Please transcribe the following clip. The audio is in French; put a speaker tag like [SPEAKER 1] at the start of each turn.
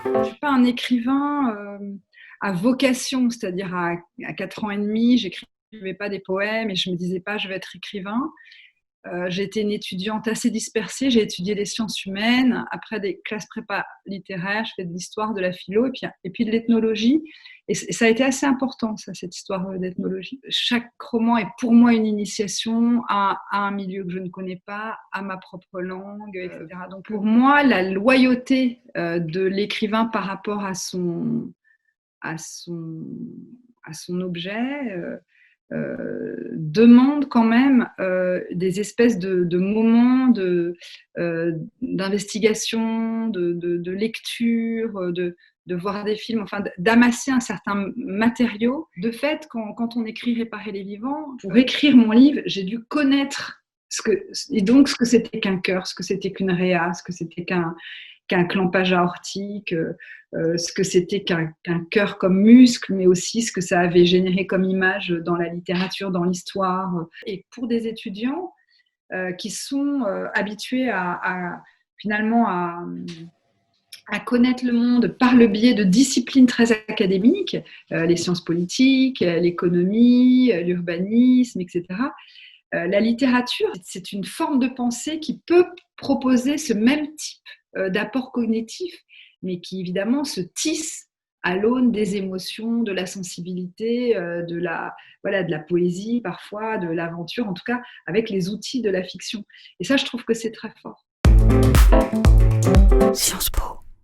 [SPEAKER 1] Je suis pas un écrivain à vocation, c'est-à-dire à 4 ans et demi, j'écrivais pas des poèmes et je me disais pas je vais être écrivain. J'ai été une étudiante assez dispersée, j'ai étudié les sciences humaines, après des classes prépa littéraires, je fais de l'histoire, de la philo et puis de l'ethnologie. Et ça a été assez important, ça, cette histoire d'ethnologie. Chaque roman est pour moi une initiation à un milieu que je ne connais pas, à ma propre langue, etc. Donc pour moi, la loyauté de l'écrivain par rapport à son, à son objet demande quand même des espèces de moments d'investigation, de lecture, de voir des films, enfin d'amasser un certain matériau. De fait, quand on écrit Réparer les vivants, pour écrire mon livre, j'ai dû connaître ce que c'était qu'un chœur, ce que c'était qu'une réa, ce que c'était qu'un clampage aortique, ce que c'était qu'un cœur comme muscle, mais aussi ce que ça avait généré comme image dans la littérature, dans l'histoire. Et pour des étudiants qui sont habitués finalement à connaître le monde par le biais de disciplines très académiques, les sciences politiques, l'économie, l'urbanisme, etc. La littérature, c'est une forme de pensée qui peut proposer ce même type d'apport cognitif, mais qui évidemment se tisse à l'aune des émotions, de la sensibilité, voilà, de la poésie parfois, de l'aventure, en tout cas avec les outils de la fiction. Et ça, je trouve que c'est très fort. Sciences Po.